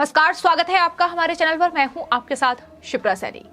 नमस्कार, स्वागत है आपका हमारे चैनल पर। मैं हूं आपके साथ शिप्रा सैनी।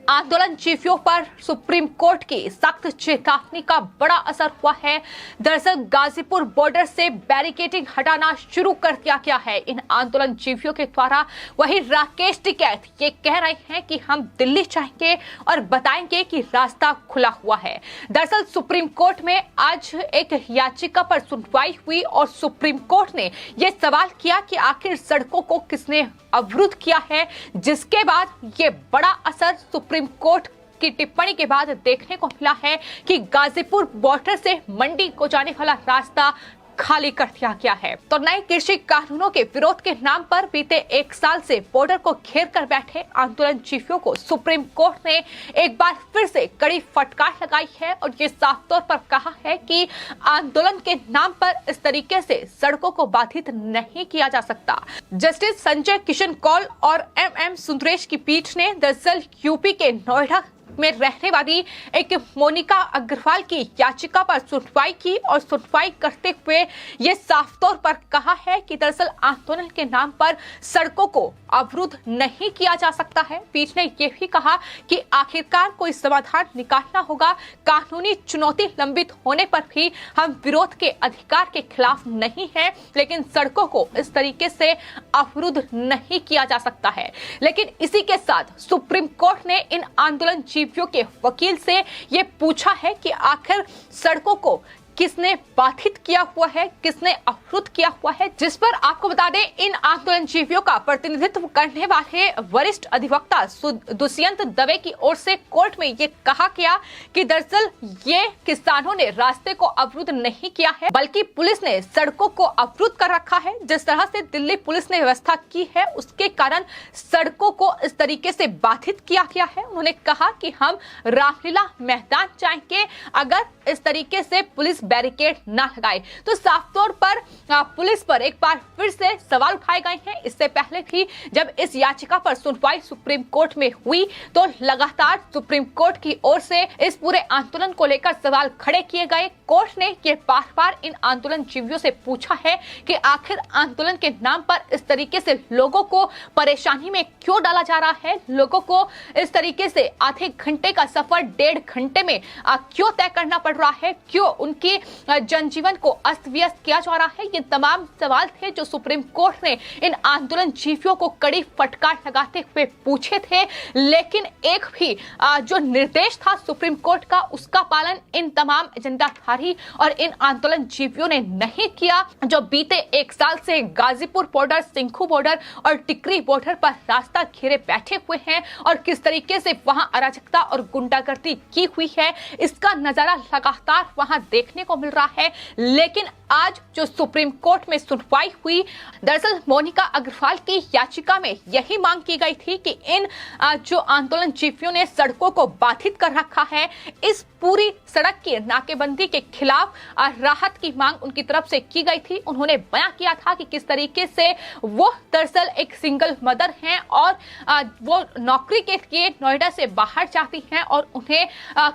आंदोलनजीवियों पर सुप्रीम कोर्ट की सख्त चेतावनी का बड़ा असर हुआ है। दरअसल गाजीपुर बॉर्डर से बैरिकेडिंग हटाना शुरू कर दिया गया है इन आंदोलनजीवियों के द्वारा। वहीं राकेश टिकैत ये कह रहे हैं कि हम दिल्ली जाएंगे और बताएंगे कि रास्ता खुला हुआ है। दरअसल सुप्रीम कोर्ट में आज एक याचिका पर सुनवाई हुई और सुप्रीम कोर्ट ने ये सवाल किया कि आखिर सड़कों को किसने अवरुद्ध किया है, जिसके बाद ये बड़ा असर सुप्रीम कोर्ट की टिप्पणी के बाद देखने को मिला है कि गाजीपुर बॉर्डर से मंडी को जाने वाला रास्ता खाली कर दिया गया है। तो नए कृषि कानूनों के विरोध के नाम पर बीते एक साल से बॉर्डर को घेर कर बैठे आंदोलनजीवियों को सुप्रीम कोर्ट ने एक बार फिर से कड़ी फटकार लगाई है और ये साफ तौर पर कहा है कि आंदोलन के नाम पर इस तरीके से सड़कों को बाधित नहीं किया जा सकता। जस्टिस संजय किशन कौल और एम सुंदरेश की पीठ ने दरअसल यूपी के नोएडा में रहने वाली एक मोनिका अग्रवाल की याचिका पर सुनवाई की और सुनवाई करते हुए ये साफ तौर पर कहा है कि दरअसल आंदोलन के नाम पर सड़कों को अवरुद्ध नहीं किया जा सकता है। पीठ ने यह भी कहा कि आखिरकार कोई समाधान निकालना होगा। कानूनी चुनौती लंबित होने पर भी हम विरोध के अधिकार के खिलाफ नहीं है, लेकिन सड़कों को इस तरीके से अवरुद्ध नहीं किया जा सकता है। लेकिन इसी के साथ सुप्रीम कोर्ट ने इन आंदोलन के वकील से ये पूछा है कि आखिर सड़कों को किसने बाधित किया हुआ है, किसने अवरुद्ध किया हुआ है, जिस पर आपको बता दें इन आंदोलनजीवियों का प्रतिनिधित्व करने वाले वरिष्ठ अधिवक्ता दुष्यंत दवे की ओर से कोर्ट में ये कहा गया कि दरअसल ये किसानों ने रास्ते को अवरुद्ध नहीं किया है, बल्कि पुलिस ने सड़कों को अवरुद्ध कर रखा है। जिस तरह से दिल्ली पुलिस ने व्यवस्था की है उसके कारण सड़कों को इस तरीके से बाधित किया गया है। उन्होंने कहा कि हम रामलीला मैदान जाएंगे अगर इस तरीके से पुलिस बैरिकेड ना लगाए। तो साफ तौर पर पुलिस पर एक बार फिर से सवाल उठाए गए हैं। इससे पहले भी जब इस याचिका पर सुनवाई सुप्रीम कोर्ट में हुई तो लगातार सुप्रीम कोर्ट की ओर से इस पूरे आंदोलन को लेकर सवाल खड़े किए गए। कोर्ट ने ये बार बार इन आंदोलनजीवियों से पूछा है कि आखिर आंदोलन के नाम पर इस तरीके से लोगों को परेशानी में क्यों डाला जा रहा है, लोगों को इस तरीके से आधे घंटे का सफर 1.5 घंटे में क्यों तय करना पड़ रहा है, क्यों उनकी जनजीवन को अस्त व्यस्त किया जा रहा है। ये तमाम सवाल थे जो सुप्रीम कोर्ट ने इन आंदोलनजीवियों को कड़ी फटकार लगाते हुए पूछे थे, लेकिन एक भी जो निर्देश था सुप्रीम कोर्ट का उसका पालन इन तमाम एजेंडाधारी और इन आंदोलनजीवियों ने नहीं किया, जो बीते एक साल से गाजीपुर बॉर्डर, सिंघू बॉर्डर और टिकरी बॉर्डर पर रास्ता घेरे बैठे हुए हैं और किस तरीके से वहां अराजकता और गुंडागर्दी की हुई है इसका नजारा लगातार वहां देखने को मिल रहा है। लेकिन आज जो सुप्रीम कोर्ट में सुनवाई हुई, दरअसल मोनिका अग्रवाल की याचिका में यही मांग की गई थी कि इन जो आंदोलनजीवियों ने सड़कों को बाधित कर रखा है, इस पूरी सड़क की नाकेबंदी के खिलाफ राहत की मांग उनकी तरफ से की गई थी। उन्होंने बयां किया था कि किस तरीके से वो दरअसल एक सिंगल मदर हैं और वो नौकरी के लिए नोएडा से बाहर जाती हैं और उन्हें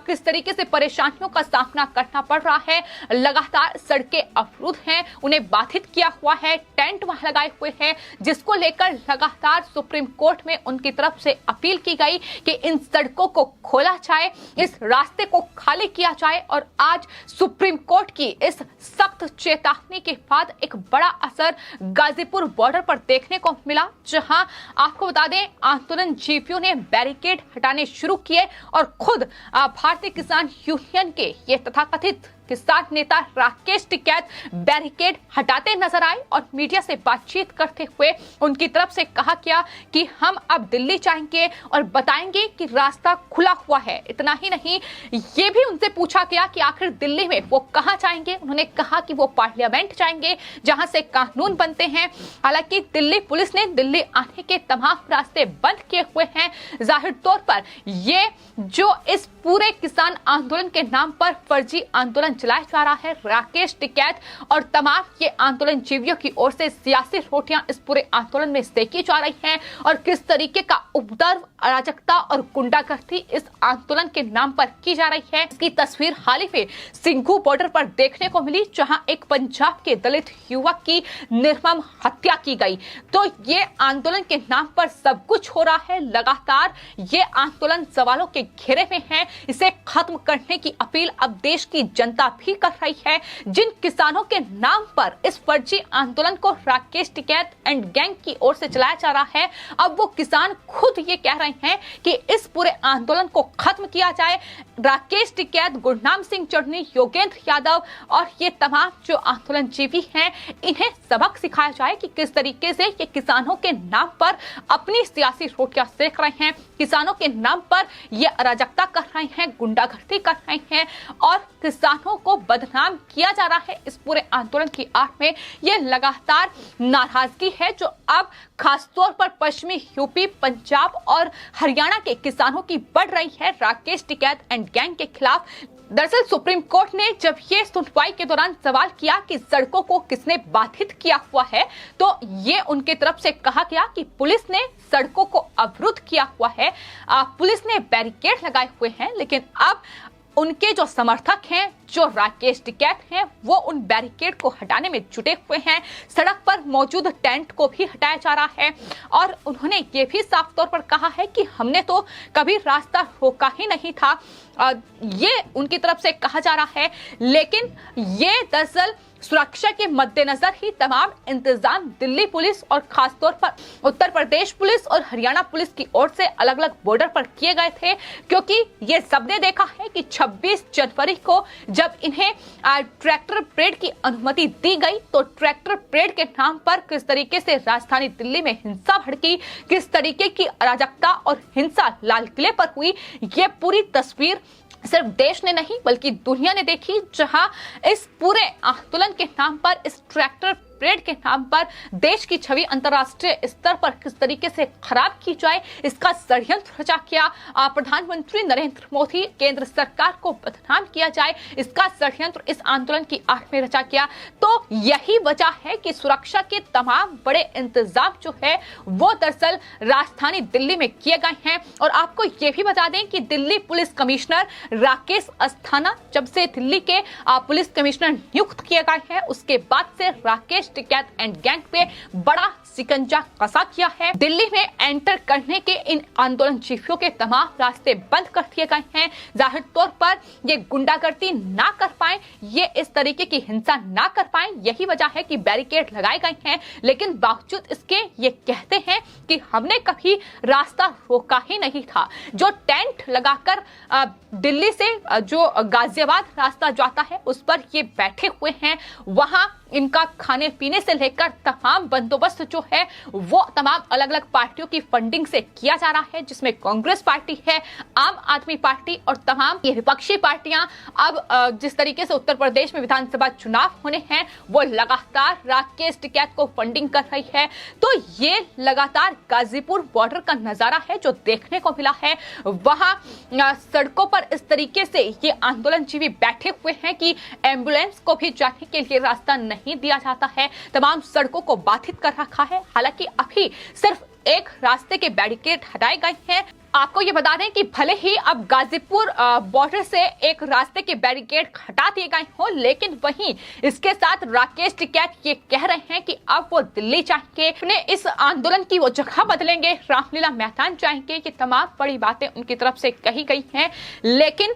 किस तरीके से परेशानियों का सामना करना पड़ रहा है। लगातार सड़कें अवरुद्ध हैं, उन्हें बाधित किया हुआ है, टेंट वहां लगाए हुए हैं, जिसको लेकर लगातार सुप्रीम कोर्ट में उनकी तरफ से अपील की गई कि इन सड़कों को खोला जाए, इस रास्ते को खाली किया जाए। और आज सुप्रीम कोर्ट की इस सख्त चेतावनी के बाद एक बड़ा असर गाजीपुर बॉर्डर पर देखने को मिला, जहां आपको बता दें आंदोलनजीवियों ने बैरिकेड हटाने शुरू किए और खुद भारतीय किसान यूनियन के ये तथाकथित किसान नेता राकेश टिकैत बैरिकेड हटाते नजर आए और मीडिया से बातचीत करते हुए उनकी तरफ से कहा गया कि हम अब दिल्ली जाएंगे और बताएंगे कि रास्ता खुला हुआ है। इतना ही नहीं, ये भी उनसे पूछा गया कि आखिर दिल्ली में वो कहां जाएंगे। उन्होंने कहा कि वो पार्लियामेंट जाएंगे जहां से कानून बनते हैं। हालांकि दिल्ली पुलिस ने दिल्ली आने के तमाम रास्ते बंद किए हुए हैं। जाहिर तौर पर ये जो इस पूरे किसान आंदोलन के नाम पर फर्जी आंदोलन चलाया जा रहा है। राकेश टिकैत और तमाम ये आंदोलन जीवियों की ओर से सियासी रोटियां इस पूरे आंदोलन में सेकी जा रही हैं और किस तरीके का उपद्रव, अराजकता और गुंडागर्दी इस आंदोलन के नाम पर की जा रही है। इसकी तस्वीर हाल ही में सिंघू बॉर्डर पर देखने को मिली, जहां एक पंजाब के दलित युवक की निर्मम हत्या की गई। तो ये आंदोलन के नाम पर सब कुछ हो रहा है। लगातार ये आंदोलन सवालों के घेरे में है। इसे खत्म करने की अपील अब देश की जनता भी कर रही है। जिन किसानों के नाम पर इस फर्जी आंदोलन को राकेश टिकैत एंड गैंग की ओर से चलाया जा रहा है, अब वो किसान खुद ये कह रहे हैं कि इस पूरे आंदोलन को खत्म किया जाए। राकेश टिकैत, गुरनाम सिंह चढ़नी, योगेंद्र यादव और ये तमाम जो आंदोलन जीवी हैं, इन्हें सबक सिखाया जाए कि किस तरीके से ये किसानों के नाम पर अपनी सियासी रोटियां सेक रहे हैं, किसानों के नाम पर ये अराजकता कर रहे हैं, गुंडागर्दी कर रहे हैं और किसानों को बदनाम किया जा रहा है। इस पूरे आंदोलन की आड़ में ये लगातार नाराजगी है जो अब खासतौर पर पश्चिमी यूपी, पंजाब और हरियाणा के किसानों की बढ़ रही है राकेश टिकैत एंड गैंग के खिलाफ। दरअसल सुप्रीम कोर्ट ने जब ये सुनवाई के दौरान सवाल किया कि सड़कों को किसने बाधित किया हुआ है, तो ये उनके तरफ से कहा गया कि पुलिस ने सड़कों को अवरुद्ध किया हुआ है, पुलिस ने बैरिकेड लगाए हुए हैं। लेकिन अब उनके जो समर्थक हैं, जो राकेश टिकैत हैं, वो उन बैरिकेड को हटाने में जुटे हुए हैं। सड़क पर मौजूद टेंट को भी हटाया जा रहा है और उन्होंने ये भी साफ तौर पर कहा है कि हमने तो कभी रास्ता रोका ही नहीं था। ये उनकी तरफ से कहा जा रहा है। लेकिन ये दरअसल सुरक्षा के मद्देनजर ही तमाम इंतजाम दिल्ली पुलिस और खासतौर पर उत्तर प्रदेश पुलिस और हरियाणा पुलिस की ओर से अलग अलग बॉर्डर पर किए गए थे, क्योंकि ये सबने देखा है कि 26 जनवरी को जब इन्हें ट्रैक्टर परेड की अनुमति दी गई, तो ट्रैक्टर परेड के नाम पर किस तरीके से राजधानी दिल्ली में हिंसा भड़की, किस तरीके की अराजकता और हिंसा लाल किले पर हुई, ये पूरी तस्वीर सिर्फ देश ने नहीं बल्कि दुनिया ने देखी, जहां इस पूरे आंदोलन के नाम पर, इस ट्रैक्टर परेड के नाम पर देश की छवि अंतर्राष्ट्रीय स्तर पर किस तरीके से खराब की जाए, इसका षड्यंत्र रचा गया। प्रधानमंत्री नरेंद्र मोदी, केंद्र सरकार को बदनाम किया जाए, इसका षड्यंत्र इस आंदोलन की आड़ में रचा गया। तो यही वजह है कि सुरक्षा के तमाम बड़े इंतजाम जो है वो दरअसल राजधानी दिल्ली में किए गए हैं। और आपको ये भी बता दें कि दिल्ली पुलिस कमिश्नर राकेश अस्थाना जब से दिल्ली के पुलिस कमिश्नर नियुक्त किए गए हैं, उसके बाद से राकेश टिकैत एंड गैंग पे बड़ा शिकंजा कसा किया है। दिल्ली में एंटर करने के इन आंदोलन जीवियों के तमाम रास्ते बंद कर दिए गए हैं। जाहिर तौर पर ये गुंडागर्दी ना कर पाए, ये इस तरीके की हिंसा ना कर पाए, यही वजह है कि बैरिकेड लगाए गए हैं। लेकिन बावजूद इसके ये कहते हैं कि हमने कभी रास्ता रोका ही नहीं था। जो टेंट लगाकर दिल्ली से जो गाजियाबाद रास्ता जाता है उस पर ये बैठे हुए हैं, वहां इनका खाने पीने से लेकर तमाम बंदोबस्त जो है वो तमाम अलग अलग पार्टियों की फंडिंग से किया जा रहा है, जिसमें कांग्रेस पार्टी है, आम आदमी पार्टी और तमाम ये विपक्षी पार्टियां। अब जिस तरीके से उत्तर प्रदेश में विधानसभा चुनाव होने हैं, वो लगातार राकेश टिकैत को फंडिंग कर रही है। तो ये लगातार गाजीपुर बॉर्डर का नजारा है जो देखने को मिला है। वहां सड़कों पर इस तरीके से ये आंदोलन जीवी बैठे हुए हैं कि एम्बुलेंस को भी जाने के लिए रास्ता नहीं दिया जाता है, तमाम सड़कों को बाधित कर रखा है। हालांकि अभी सिर्फ एक रास्ते के बैरिकेड हटाए गए हैं। आपको ये बता दें कि भले ही अब गाजीपुर बॉर्डर से एक रास्ते के बैरिकेड हटा दिए गए हो, लेकिन वहीं इसके साथ राकेश टिकैत ये कह रहे हैं कि अब वो दिल्ली जाएंगे, अपने इस आंदोलन की वो जगह बदलेंगे, रामलीला मैदान जाएंगे। ये तमाम बड़ी बातें उनकी तरफ से कही गई हैं। लेकिन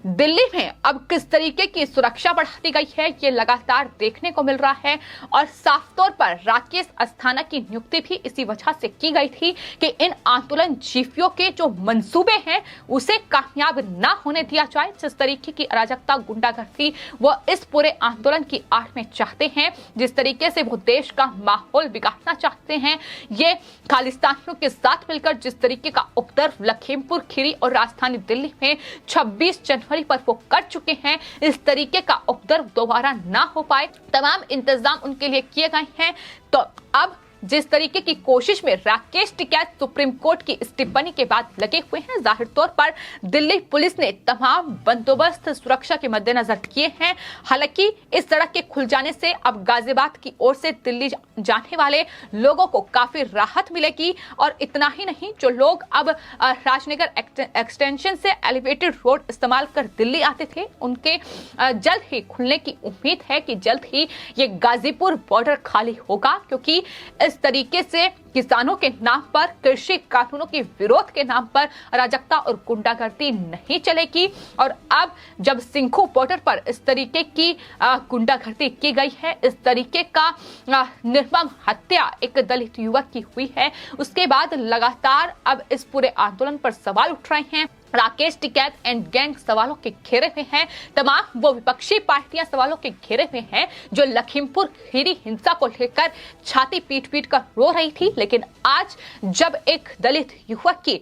दिल्ली में अब किस तरीके की सुरक्षा बढ़ा दी गई है, ये लगातार देखने को मिल रहा है। और साफ तौर पर राकेश अस्थाना की नियुक्ति भी इसी वजह से की गई थी कि इन आंदोलन जीवियों के जो मंसूबे हैं उसे कामयाब ना होने दिया जाए। जिस तरीके की अराजकता, गुंडागर्दी वो इस पूरे आंदोलन की आड़ में चाहते हैं, जिस तरीके से वो देश का माहौल बिगाड़ना चाहते हैं, ये खालिस्तानियों के साथ मिलकर जिस तरीके का उपद्रव लखीमपुर खीरी और राजधानी दिल्ली में 26 जनवरी पर वो कर चुके हैं, इस तरीके का उपद्रव दोबारा ना हो पाए, तमाम इंतजाम उनके लिए किए गए हैं। तो अब जिस तरीके की कोशिश में राकेश टिकैत सुप्रीम कोर्ट की इस टिप्पणी के बाद लगे हुए हैं, जाहिर तौर पर दिल्ली पुलिस ने तमाम बंदोबस्त सुरक्षा के मद्देनजर किए हैं। हालांकि इस सड़क के खुल जाने से अब गाजियाबाद की ओर से दिल्ली जाने वाले लोगों को काफी राहत मिलेगी और इतना ही नहीं, जो लोग अब राजनगर एक्सटेंशन से एलिवेटेड रोड इस्तेमाल कर दिल्ली आते थे, उनके जल्द ही खुलने की उम्मीद है कि जल्द ही ये गाजीपुर बॉर्डर खाली होगा, क्योंकि इस तरीके से किसानों के नाम पर, कृषि कानूनों के विरोध के नाम पर अराजकता और गुंडागर्दी नहीं चलेगी। और अब जब सिंघू बॉर्डर पर इस तरीके की गुंडागर्दी की गई है, इस तरीके का निर्मम हत्या एक दलित युवक की हुई है, उसके बाद लगातार अब इस पूरे आंदोलन पर सवाल उठ रहे हैं। राकेश टिकैत एंड गैंग सवालों के घेरे में हैं, तमाम वो विपक्षी पार्टियां सवालों के घेरे में हैं जो लखीमपुर खीरी हिंसा को लेकर छाती पीट पीट कर रो रही थी। लेकिन आज जब एक दलित युवक की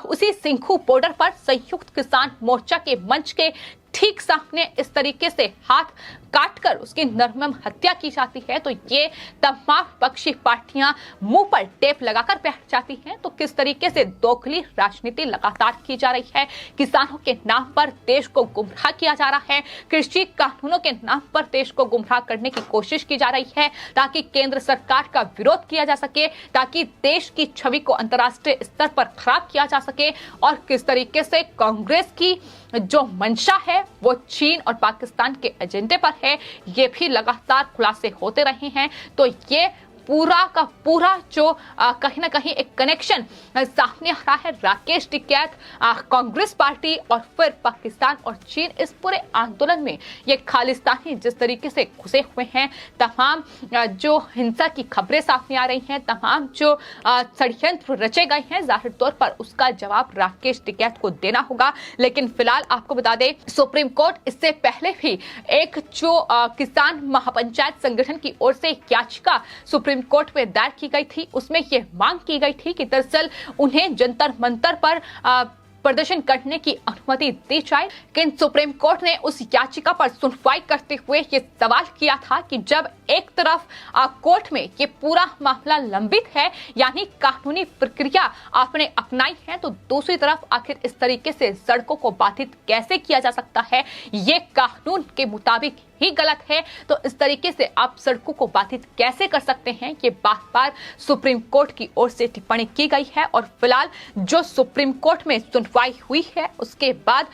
उसी सिंघू बॉर्डर पर संयुक्त किसान मोर्चा के मंच के ठीक सामने इस तरीके से हाथ काटकर उसकी निर्मम हत्या की जाती है, तो ये तमाम विपक्षी पार्टियां मुंह पर टेप लगाकर बैठ जाती हैं। तो किस तरीके से दोगली राजनीति लगातार की जा रही है, किसानों के नाम पर देश को गुमराह किया जा रहा है, कृषि कानूनों के नाम पर देश को गुमराह करने की कोशिश की जा रही है, ताकि केंद्र सरकार का विरोध किया जा सके, ताकि देश की छवि को अंतर्राष्ट्रीय स्तर पर खराब किया जा सके। और किस तरीके से कांग्रेस की जो मंशा है वो चीन और पाकिस्तान के एजेंडे पर है, ये भी लगातार खुलासे होते रहे हैं। तो ये पूरा का पूरा जो कहीं ना कहीं एक कनेक्शन सामने आ रहा है, राकेश टिकैत, कांग्रेस पार्टी और फिर पाकिस्तान और चीन, इस पूरे आंदोलन में ये खालिस्तानी जिस तरीके से घुसे हुए हैं, तमाम जो हिंसा की खबरें सामने आ रही हैं, तमाम जो षड्यंत्र रचे गए हैं, जाहिर तौर पर उसका जवाब राकेश टिकैत को देना होगा। लेकिन फिलहाल आपको बता दें, सुप्रीम कोर्ट इससे पहले भी एक जो किसान महापंचायत संगठन की ओर से याचिका सुप्रीम कोर्ट में दायर की गई थी, उसमें यह मांग की गई थी कि दरअसल उन्हें जंतर मंतर पर प्रदर्शन करने की अनुमति दी जाए। लेकिन सुप्रीम कोर्ट ने उस याचिका पर सुनवाई करते हुए ये सवाल किया था कि जब एक तरफ कोर्ट में ये पूरा मामला लंबित है, यानी कानूनी प्रक्रिया आपने अपनाई है, तो दूसरी तरफ आखिर इस तरीके से सड़कों को बाधित कैसे किया जा सकता है, ये कानून के मुताबिक ही गलत है। तो इस तरीके से आप सड़कों को बाधित कैसे कर सकते हैं, ये बार बार सुप्रीम कोर्ट की ओर से टिप्पणी की गई है। और फिलहाल जो सुप्रीम कोर्ट में सुनवाई हुई है, उसके बाद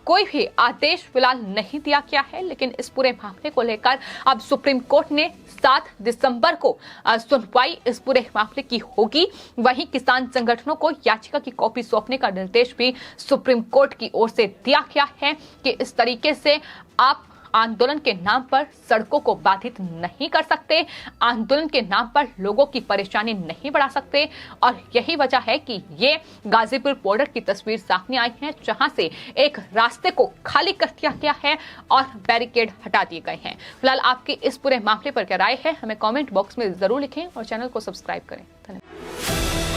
कोई भी आदेश फिलहाल नहीं दिया गया है। लेकिन इस पूरे मामले को लेकर अब सुप्रीम कोर्ट ने 7 दिसंबर को सुनवाई इस पूरे मामले की होगी। वहीं किसान संगठनों को याचिका की कॉपी सौंपने का निर्देश भी सुप्रीम कोर्ट की ओर से दिया गया है कि इस तरीके से आप आंदोलन के नाम पर सड़कों को बाधित नहीं कर सकते, आंदोलन के नाम पर लोगों की परेशानी नहीं बढ़ा सकते। और यही वजह है कि ये गाजीपुर बॉर्डर की तस्वीर सामने आई है, जहां से एक रास्ते को खाली कर दिया गया है और बैरिकेड हटा दिए गए हैं। फिलहाल आपकी इस पूरे मामले पर क्या राय है, हमें कमेंट बॉक्स में जरूर लिखें और चैनल को सब्सक्राइब करें। धन्यवाद।